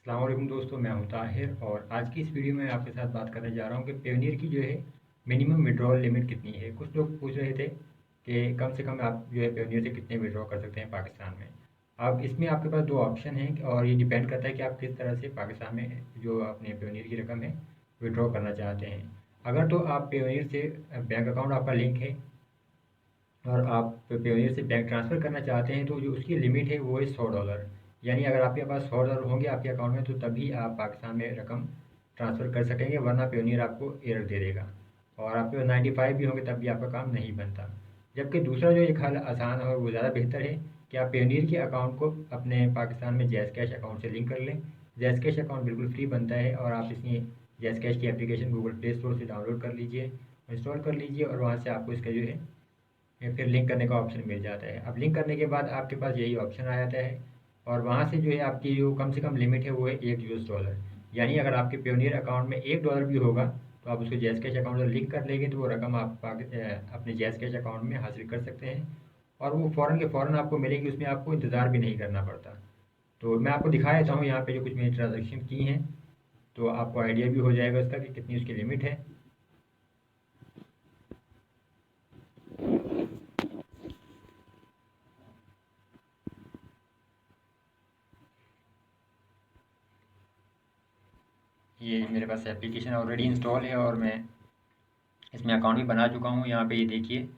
अस्सलाम वालेकुम दोस्तों, मैं हूं ताहिर और आज की इस वीडियो में आपके साथ बात करने जा रहा हूं कि पेयोनियर की जो है मिनिमम विड्रॉल लिमिट कितनी है। कुछ लोग पूछ रहे थे कि कम से कम आप जो है पेयोनियर से कितने विड्रॉ कर सकते हैं पाकिस्तान में। अब इसमें आपके पास दो ऑप्शन हैं और ये डिपेंड करता है कि आप किस तरह से पाकिस्तान में जो अपने पेयोनियर की रकम है विड्रॉ करना चाहते हैं। अगर तो आप पेयोनियर से बैंक अकाउंट आपका लिंक है और आप पेयोनियर से बैंक ट्रांसफ़र करना चाहते हैं तो जो उसकी लिमिट है वो है $100। यानी अगर आपके पास $100 होंगे आपके अकाउंट में तो तभी आप पाकिस्तान में रकम ट्रांसफ़र कर सकेंगे, वरना पेयोनियर आपको एरर दे देगा। और आपके पास 95 भी होंगे तब भी आपका काम नहीं बनता। जबकि दूसरा जो एक हल आसान और वो ज़्यादा बेहतर है कि आप पेयोनियर के अकाउंट को अपने पाकिस्तान में जैज़ कैश अकाउंट से लिंक कर लें। जैज़ कैश अकाउंट बिल्कुल फ्री बनता है और आप इसमें जैज़ कैश की एप्लीकेशन गूगल प्ले स्टोर से डाउनलोड कर लीजिए, इंस्टॉल कर लीजिए और वहाँ से आपको इसका जो है या फिर लिंक करने का ऑप्शन मिल जाता है। अब लिंक करने के बाद आपके पास यही ऑप्शन आ जाता है और वहाँ से जो है आपकी जो कम से कम लिमिट है वो है $1। यानी अगर आपके पेयोनियर अकाउंट में $1 भी होगा तो आप उसको जैज़ कैश अकाउंट से लिंक कर लेंगे तो वो रकम आप अपने जैज़ कैश अकाउंट में हासिल कर सकते हैं और वो फ़ौरन के फ़ौरन आपको मिलेगी, उसमें आपको इंतज़ार भी नहीं करना पड़ता। तो मैं आपको दिखा देता हूँ यहाँ पे जो कुछ मैंने ट्रांजेक्शन की हैं, तो आपको आइडिया भी हो जाएगा उसका कि कितनी उसकी लिमिट है। ये मेरे पास एप्लीकेशन ऑलरेडी इंस्टॉल है और मैं इसमें अकाउंट भी बना चुका हूँ। यहाँ पे ये देखिए,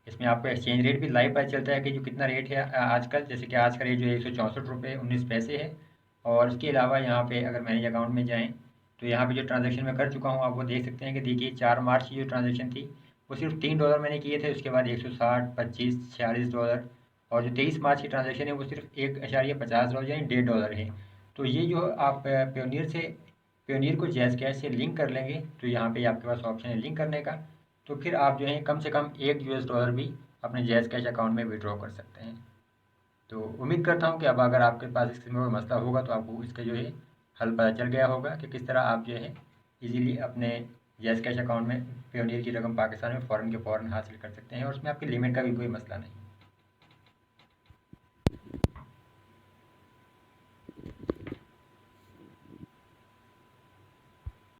इसमें आपको एक्सचेंज रेट भी लाइव पता चलता है कि जो कितना रेट है आजकल। जैसे कि आज का रेट जो है ₹164.19 है। और इसके अलावा यहाँ पे अगर मैनेज अकाउंट में जाएँ तो यहाँ पे जो ट्रांजेक्शन मैं कर चुका हूँ आप वो देख सकते हैं कि देखिए 4 मार्च की जो ट्रांजेक्शन थी वो सिर्फ $3 मैंने किए थे। उसके बाद 160, 25, $46 और जो 23 मार्च की ट्रांजेक्शन है वो सिर्फ $1.50 यानी $1.5 है। तो ये जो आप पेयोनियर को जैज़ कैश से लिंक कर लेंगे तो यहाँ पे आपके पास ऑप्शन है लिंक करने का। तो फिर आप जो है कम से कम $1 भी अपने जैज़ कैश अकाउंट में विड्रॉ कर सकते हैं। तो उम्मीद करता हूँ कि अब अगर आपके पास इसमें कोई मसला होगा तो आपको इसका जो है हल पता चल गया होगा कि किस तरह आप जो है इजीली अपने जैज़ कैश अकाउंट में पेयोनियर की रकम पाकिस्तान में फ़ौरन के फ़ौरन हासिल कर सकते हैं और उसमें आपकी लिमिट का भी कोई मसला नहीं।